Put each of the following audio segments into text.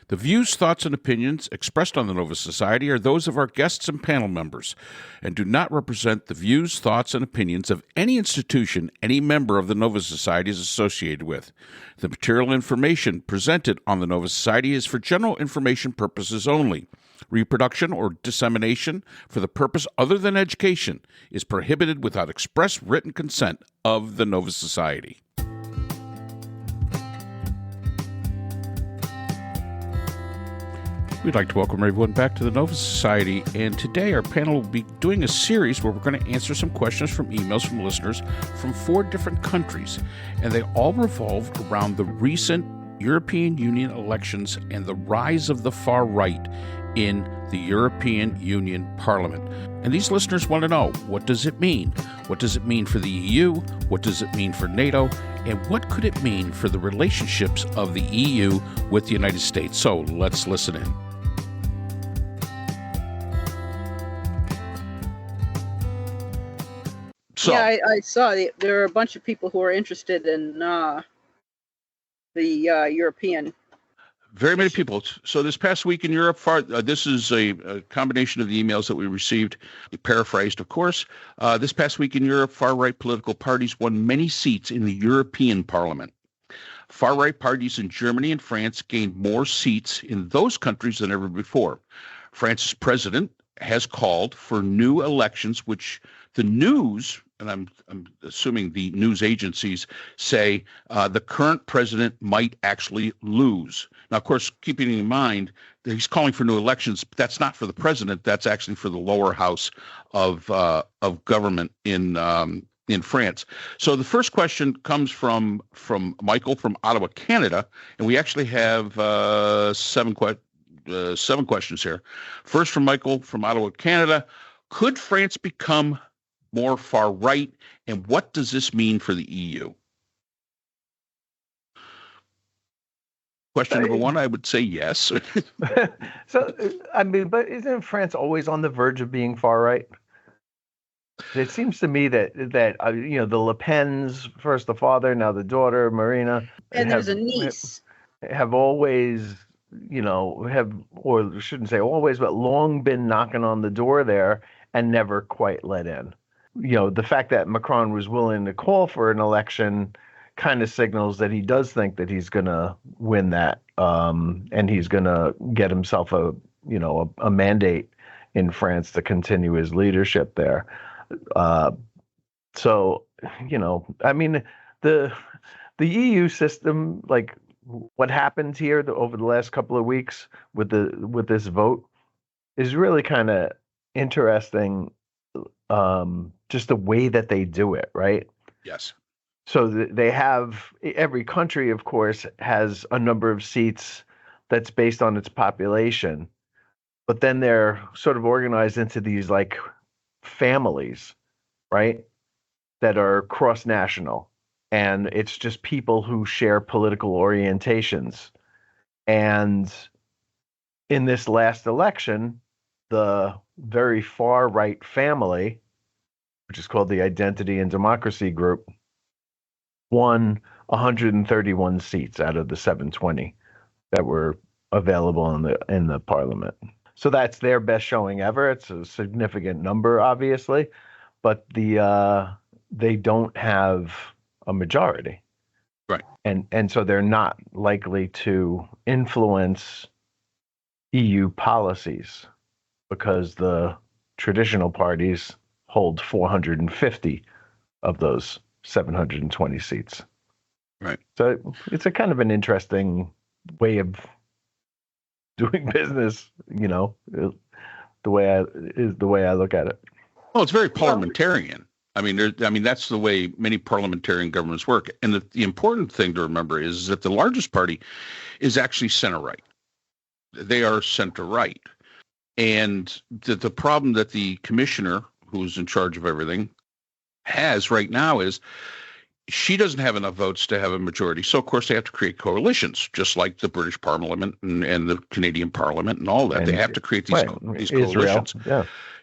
The views, thoughts, and opinions expressed on the Nova Society are those of our guests and panel members and do not represent the views, thoughts, and opinions of any institution any member of the Nova Society is associated with. The material information presented on the Nova Society is for general information purposes only. Reproduction or dissemination for the purpose other than education is prohibited without express written consent of the Nova Society. We'd like to welcome everyone back to the Nova Society, and today our panel will be doing a series where we're going to answer some questions from emails from listeners from 4 different countries, and they all revolve around the recent European Union elections and the rise of the far right in the European Union Parliament. And these listeners want to know, what does it mean? What does it mean for the EU? What does it mean for NATO? And what could it mean for the relationships of the EU with the United States? So let's listen in. So, yeah, I saw there are a bunch of people who are interested in the European. Very many people. So this past week in Europe, this is a combination of the emails that we received, paraphrased, of course. This past week in Europe, far-right political parties won many seats in the European Parliament. Far-right parties in Germany and France gained more seats in those countries than ever before. France's president has called for new elections, which the news, and I'm assuming the news agencies, say the current president might actually lose. Now, of course, keeping in mind that he's calling for new elections, but that's not for the president. That's actually for the lower house of government in France. So the first question comes from Michael from Ottawa, Canada, and we actually have 7 questions here. First from Michael from Ottawa, Canada. Could France become more far right, and what does this mean for the EU? Question number 1, I would say yes. So, I mean, but isn't France always on the verge of being far right? It seems to me that the Le Pens, first the father, now the daughter, Marina, and there's a niece, have always, or shouldn't say always, but long been knocking on the door there and never quite let in. The fact that Macron was willing to call for an election kind of signals that he does think that he's going to win that, and he's going to get himself a mandate in France to continue his leadership there. So, I mean, the EU system, like what happened here over the last couple of weeks with this vote, is really kind of interesting. Just the way that they do it, right? Yes. So they have, every country, of course, has a number of seats that's based on its population, but then they're sort of organized into these like families, right? That are cross-national, and it's just people who share political orientations. And in this last election, the very far right family, which is called the Identity and Democracy Group, won 131 seats out of the 720 that were available in the parliament. So that's their best showing ever. It's a significant number, obviously, but they don't have a majority, right? And so they're not likely to influence EU policies, because the traditional parties hold 450 of those 720 seats. Right. So it's a kind of an interesting way of doing business, the way I look at it. Well, it's very parliamentarian. I mean, that's the way many parliamentarian governments work. And the important thing to remember is that the largest party is actually center-right. They are center-right. And the problem that the commissioner, who's in charge of everything, has right now is she doesn't have enough votes to have a majority. So, of course, they have to create coalitions, just like the British Parliament and the Canadian Parliament and all that. And they have to create these coalitions.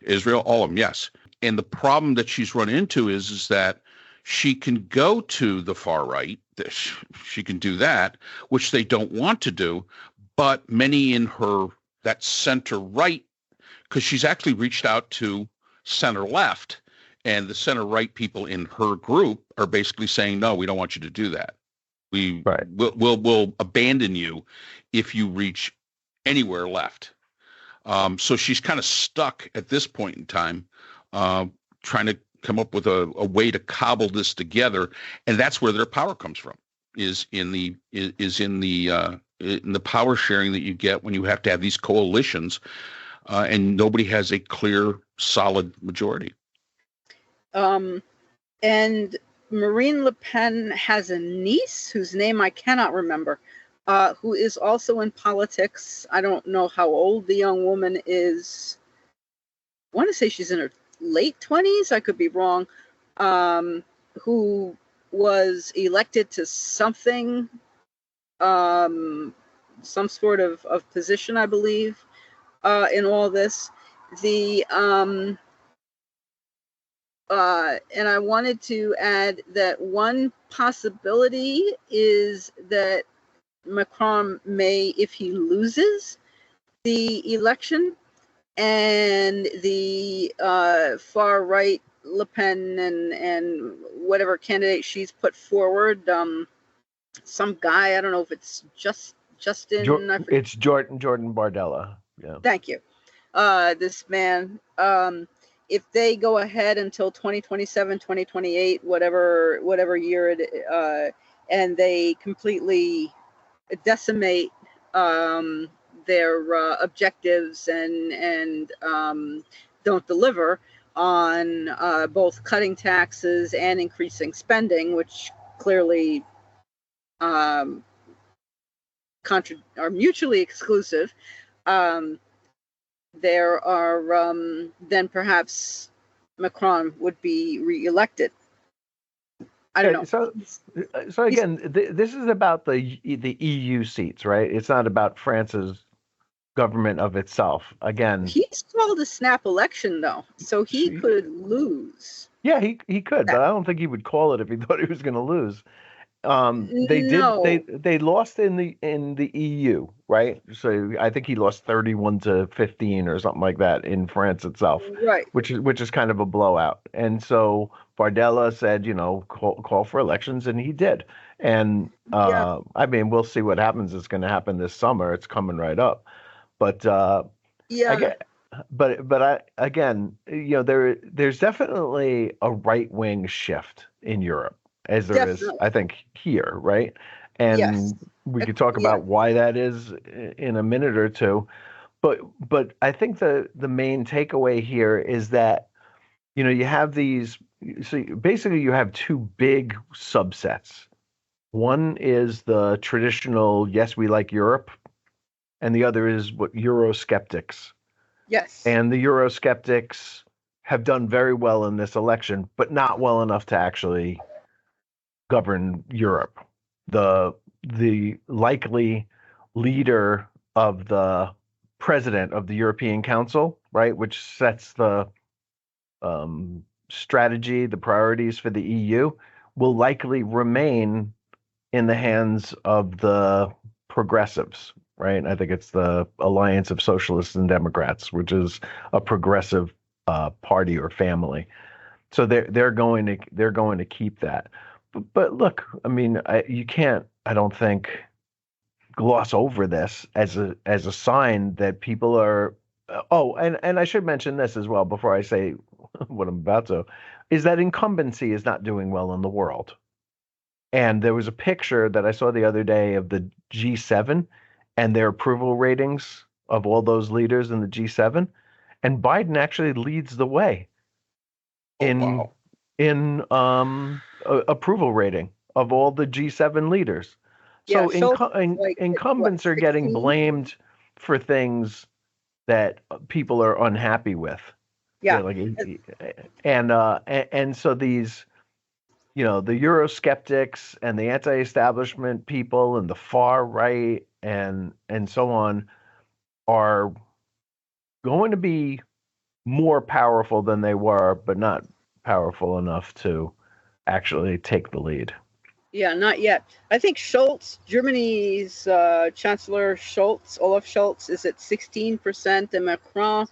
Israel, all of them, yes. And the problem that she's run into is that she can go to the far right. She can do that, which they don't want to do. but many in that center right, because she's actually reached out to center left, and the center right people in her group are basically saying, no, we don't want you to do that. We'll abandon you if you reach anywhere left. So she's kind of stuck at this point in time, trying to come up with a way to cobble this together, and that's where their power comes from. Is in the power sharing that you get when you have to have these coalitions, and nobody has a clear, solid majority. And Marine Le Pen has a niece whose name I cannot remember, who is also in politics. I don't know how old the young woman is. I want to say she's in her late 20s. I could be wrong. Who was elected to something, some sort of position, I believe, in all this. And I wanted to add that one possibility is that Macron may, if he loses the election, and the far right Le Pen and whatever candidate she's put forward, some guy, I don't know if it's Justin. It's Jordan Bardella. Yeah. Thank you. This man. If they go ahead until 2027, 2028, whatever year it, and they completely decimate their objectives and don't deliver on both cutting taxes and increasing spending, which clearly are mutually exclusive. There are then perhaps Macron would be reelected. I don't know. So again, this is about the EU seats, right? It's not about France's government of itself. Again, he's called a snap election, though, so he could lose. Yeah, he could, but I don't think he would call it if he thought he was going to lose. They lost in the EU, right? So I think he lost 31-15 or something like that in France itself, right? Which is kind of a blowout. And so Bardella said, call for elections, and he did. And I mean, we'll see what happens. It's going to happen this summer. It's coming right up. But again, there's definitely a right-wing shift in Europe, as there is, I think, here, right? And we could talk about why that is in a minute or two. But I think the main takeaway here is that, you have these, so basically you have two big subsets. One is the traditional, yes, we like Europe, and the other is what Eurosceptics. Yes. And the Eurosceptics have done very well in this election, but not well enough to actually govern Europe. The likely leader of the president of the European Council, right, which sets the strategy, the priorities for the EU, will likely remain in the hands of the progressives, right? I think it's the Alliance of Socialists and Democrats, which is a progressive party or family. So they're going to keep that. But look, I mean, you can't, I don't think, gloss over this as a sign that people are. Oh, and I should mention this as well before I say what I'm about to, is that incumbency is not doing well in the world. And there was a picture that I saw the other day of the G7 and their approval ratings of all those leaders in the G7, and Biden actually leads the way in approval rating of all the G7 leaders. So incumbents are getting blamed for things that people are unhappy with. Yeah. And so these, the Eurosceptics and the anti-establishment people and the far right and so on are going to be more powerful than they were, but not powerful enough to actually take the lead. Yeah, not yet. I think Scholz, Germany's Chancellor Olaf Scholz, is at 16%, and Macron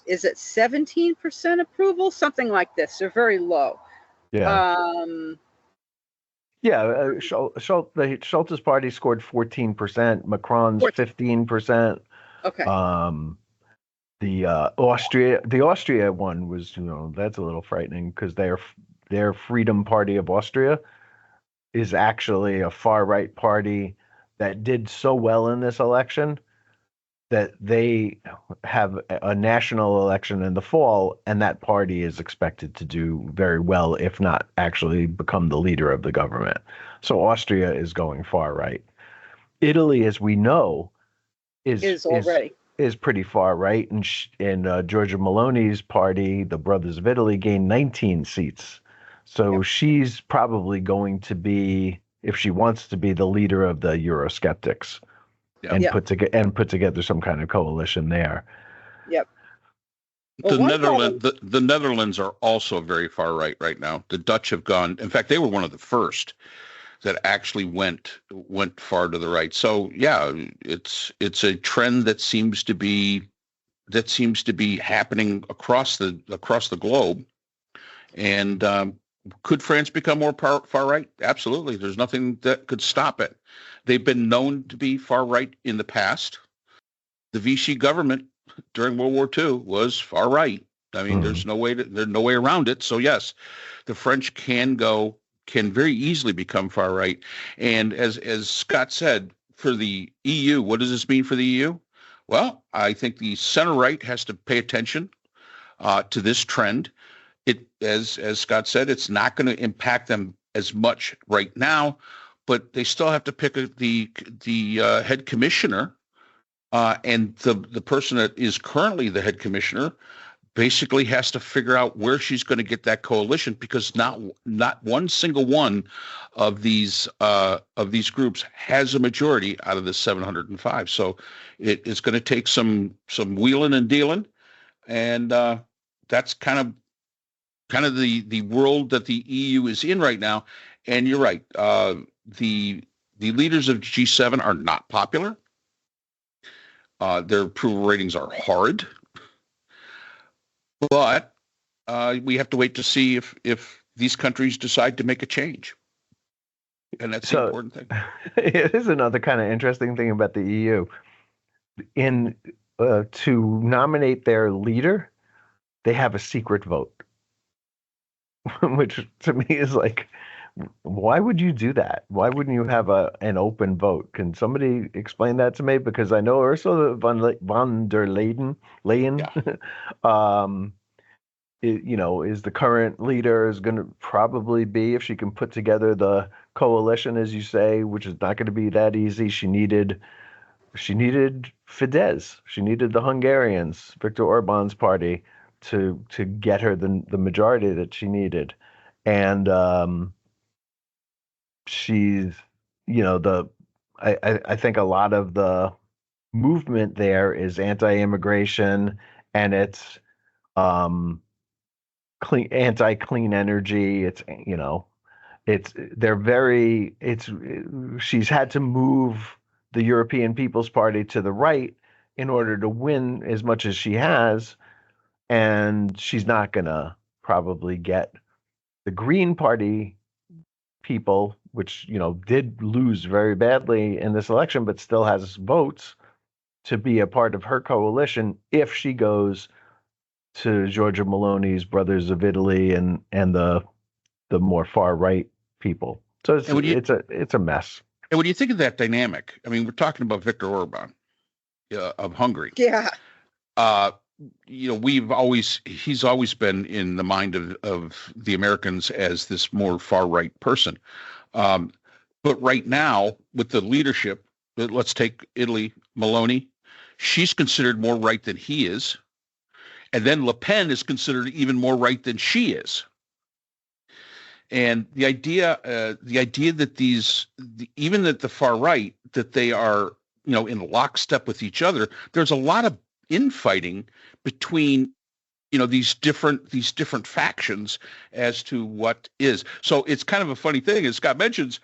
is at 17% approval, something like this. They're very low. Yeah. Schultz's party scored 14%, Macron's 15%. Okay. The Austria one was, that's a little frightening because their Freedom Party of Austria is actually a far right party that did so well in this election that they have a national election in the fall, and that party is expected to do very well, if not actually become the leader of the government. So Austria is going far right. Italy, as we know, is pretty far right, and Giorgia Meloni's party, the Brothers of Italy, gained 19 seats. So she's probably going to be, if she wants to be, the leader of the Eurosceptics. And put together some kind of coalition there. Yep. The Netherlands are also very far right now. The Dutch have gone. In fact, they were one of the first that actually went far to the right. So yeah, it's a trend that seems to be happening across the globe. And could France become more far right? Absolutely. There's nothing that could stop it. They've been known to be far right in the past. The Vichy government during World War II was far right. I mean, there's no way around it. So yes, the French can very easily become far right. And as Scott said, for the EU, what does this mean for the EU? Well, I think the center right has to pay attention to this trend. It, as Scott said, it's not going to impact them as much right now, but they still have to pick the head commissioner, and the person that is currently the head commissioner basically has to figure out where she's going to get that coalition, because not one single one of these groups has a majority out of the 705. So it's going to take some wheeling and dealing, and that's kind of the world that the EU is in right now. And you're right. The leaders of G7 are not popular. Their approval ratings are horrid. But we have to wait to see if these countries decide to make a change. And that's the important thing. It is another kind of interesting thing about the EU. To nominate their leader, they have a secret vote, which to me is like, why would you do that? Why wouldn't you have an open vote? Can somebody explain that to me? Because I know Ursula von der Leyen, is the current leader, is going to probably be, if she can put together the coalition, as you say, which is not going to be that easy. She needed Fidesz. She needed the Hungarians, Viktor Orban's party, to get her the majority that she needed. And she's, I think a lot of the movement there is anti-immigration, and it's anti-clean energy. She's had to move the European People's Party to the right in order to win as much as she has, and she's not gonna probably get the Green Party people, which did lose very badly in this election, but still has votes, to be a part of her coalition if she goes to Giorgia Meloni's Brothers of Italy and the more far right people. So it's a mess. And when you think of that dynamic, I mean, we're talking about Viktor Orban of Hungary. Yeah. He's always been in the mind of the Americans as this more far right person. But right now, with the leadership, let's take Italy, Meloni, she's considered more right than he is. And then Le Pen is considered even more right than she is. And the idea that even at the far right, that they are, in lockstep with each other, there's a lot of infighting between, these different factions as to what is. So it's kind of a funny thing, as Scott mentions,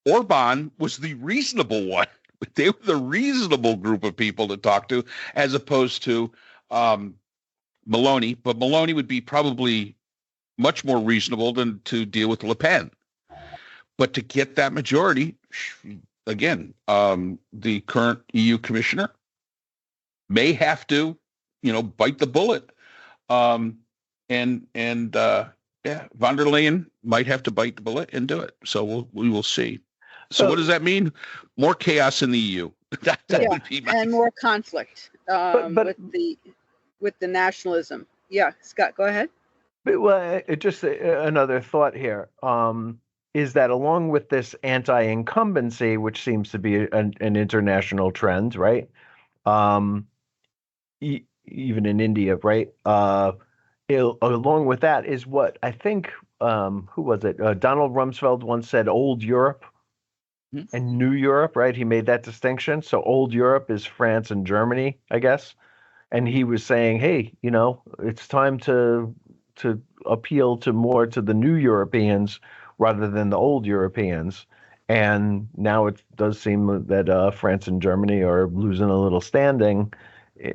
Orban was the reasonable one. They were the reasonable group of people to talk to, as opposed to Meloni. But Meloni would be probably much more reasonable than to deal with Le Pen. But to get that majority, again, the current EU commissioner may have to, bite the bullet. Von der Leyen might have to bite the bullet and do it. So we will see. So what does that mean? More chaos in the EU. That would be and more conflict with the nationalism. Yeah, Scott, go ahead. Well, just another thought here is that along with this anti-incumbency, which seems to be an international trend, right? Even in India, right? Along with that is what I think, who was it? Donald Rumsfeld once said old Europe and new Europe, right? He made that distinction. So old Europe is France and Germany, I guess. And he was saying, hey, it's time to appeal to the new Europeans rather than the old Europeans. And now it does seem that France and Germany are losing a little standing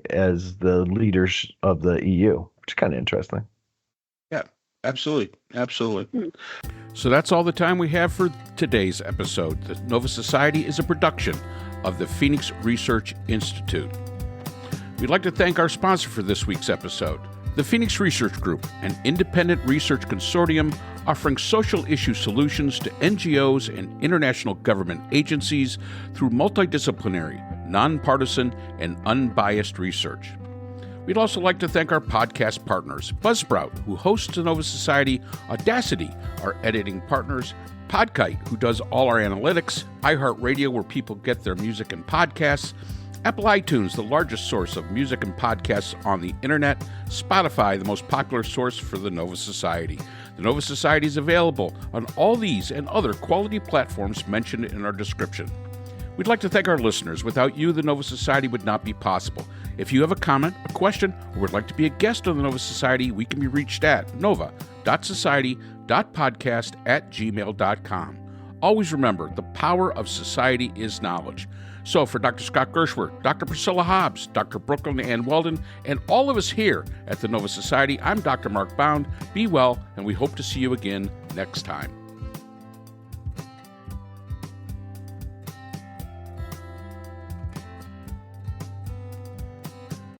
as the leaders of the EU, which is kind of interesting. Yeah, absolutely. Absolutely. So that's all the time we have for today's episode. The Nova Society is a production of the Phoenix Research Institute. We'd like to thank our sponsor for this week's episode, the Phoenix Research Group, an independent research consortium offering social issue solutions to NGOs and international government agencies through multidisciplinary, nonpartisan, and unbiased research. We'd also like to thank our podcast partners, Buzzsprout, who hosts the Nova Society, Audacity, our editing partners, Podkite, who does all our analytics, iHeartRadio, where people get their music and podcasts, Apple iTunes, the largest source of music and podcasts on the internet, Spotify, the most popular source for the Nova Society. The Nova Society is available on all these and other quality platforms mentioned in our description. We'd like to thank our listeners. Without you, the Nova Society would not be possible. If you have a comment, a question, or would like to be a guest on the Nova Society, we can be reached at nova.society.podcast@gmail.com. Always remember, the power of society is knowledge. So for Dr. Scott Gershworth, Dr. Priscilla Hobbs, Dr. Brooklyn Ann Weldon, and all of us here at the Nova Society, I'm Dr. Mark Bound. Be well, and we hope to see you again next time.